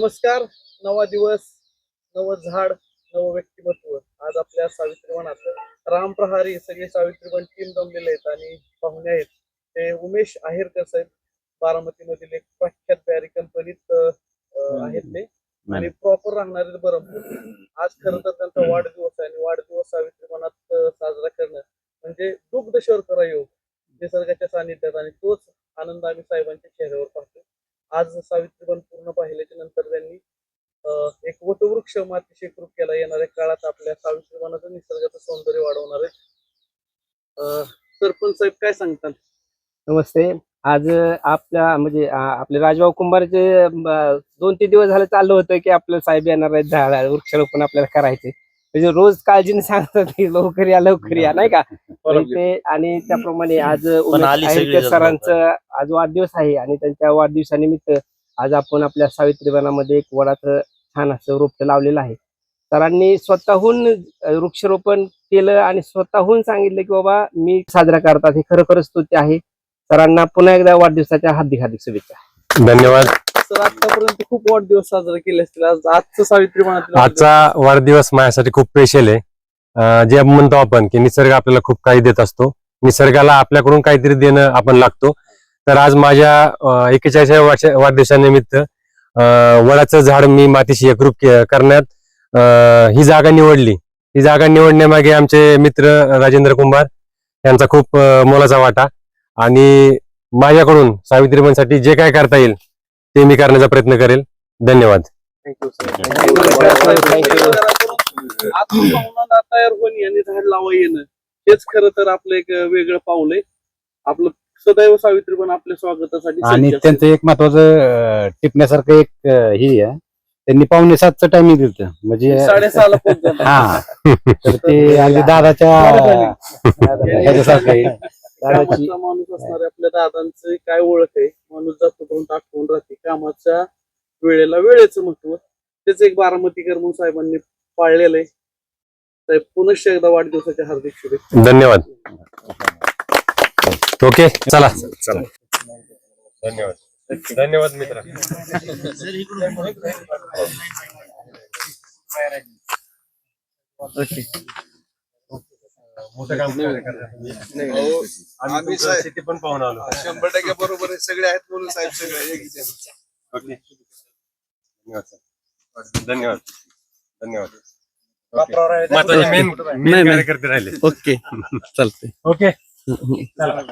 नमस्कार. नवा दिवस, नवं झाड, नवं व्यक्तिमत्व. आज आपल्या सावित्रीवनात रामप्रहारी सगळे सावित्रीवन टीम जमलेले आहेत आणि पाहुणे आहेत. ते उमेश आहेरकर साहेब, बारामती मधील एक प्रख्यात बॅरी कंपनीत आहेत ते आणि प्रॉपर राहणारे बरमपूर. आज खरं तर त्यांचा वाढदिवस आहे आणि वाढदिवस सावित्रीवनात साजरा करणं म्हणजे दुग्ध शर्करा योग निसर्गाच्या सानिध्यात आणि तोच आनंद आम्ही साहेबांच्या चेहऱ्यावर पाहतो. आज सावित्रीवन पूर्ण पाहिल्याच्या नंतर त्यांनी एक वटवृक्ष मातीशी कृप केला. येणाऱ्या काळात आपल्या सावित्रीवनाचं निसर्गाचं सौंदर्य वाढवणार आहे. सरपंच साहेब काय सांगतात? नमस्ते. आज आपल्या म्हणजे आपले राजभाऊ कुंभारचे 2-3 दिवस झाले चाललं होतं की आपलं साहेब येणार आहेत, झाड वृक्षारोपण आपल्याला करायचे. म्हणजे रोज काळजीने सांगतात की लवकर या नाही का. ते आणि त्याप्रमाणे आज उमेश सरांचं आज वाढदिवस आहे आणि त्यांच्या वाढदिवसानिमित्त आज आपण आपल्या सावित्रीवनामध्ये एक वडाचं छान असं रोपटं लावलेलं आहे. सरांनी स्वतःहून वृक्षारोपण केलं आणि स्वतःहून सांगितलं की बाबा मी साजरा करतात, हे खरोखरच स्तुत्य आहे. सरांना पुन्हा एकदा वाढदिवसाच्या हार्दिक हार्दिक शुभेच्छा. धन्यवाद सर. आतापर्यंत खूप वाढदिवस साजरे केले असतील. आजचा सावित्रीवनातील आजचा वाढदिवस माझ्यासाठी खूप स्पेशल आहे. जे म्हणतो आपण की निसर्ग आपल्याला खूप काही देत असतो, निसर्गाला आपल्याकडून काहीतरी देणं आपण लागतो. तर आज माझ्या 41व्या वाढदिवसानिमित्त वडाचं झाड मी मातीशी एकरूप करण्यात ही जागा निवडली. ही जागा निवडण्यामागे आमचे मित्र राजेंद्र कुंभार यांचा खूप मोलाचा वाटा आणि माझ्याकडून सावित्रीवनसाठी जे काय करता येईल ते मी करण्याचा प्रयत्न करेल. धन्यवाद. तयार होणे आणि झाड लावा येणं हेच खरं तर आपलं एक वेगळं पाऊल आहे. आपलं सदैव सावित्रीवन आपल्या स्वागतासाठी आणि त्यांचं एक महत्वाचं टिपण्यासारखं एक ही आहे, त्यांनी 6:45चं टायमिंग दिलं म्हणजे 6:30ला पोहोचतात. हा तर ते अगदी दादाच्या ह्याच्यासारखं आहे. कामाचा माणूस असणारे आपल्या दादांचं काय ओळख आहे. माणूस जातो पर्यंत आठवून राहते. कामाच्या वेळेला वेळेचं महत्व तेच एक बारामतीकर म्हणून साहेबांनी पाळलेलं आहे. साहेब पुनश्च एकदा वाढदिवसाच्या हार्दिक शुभेच्छा. धन्यवाद. ओके चला चला. धन्यवाद. धन्यवाद मित्र. मोठं काम आम्ही शेती पण पाहून आलो. 100% बरोबर आहे. सगळे आहेत म्हणून साहेब सगळे. ओके धन्यवाद. धन्यवाद. मेन कार्यकर्ते राहिले. ओके चालतंय. ओके चला.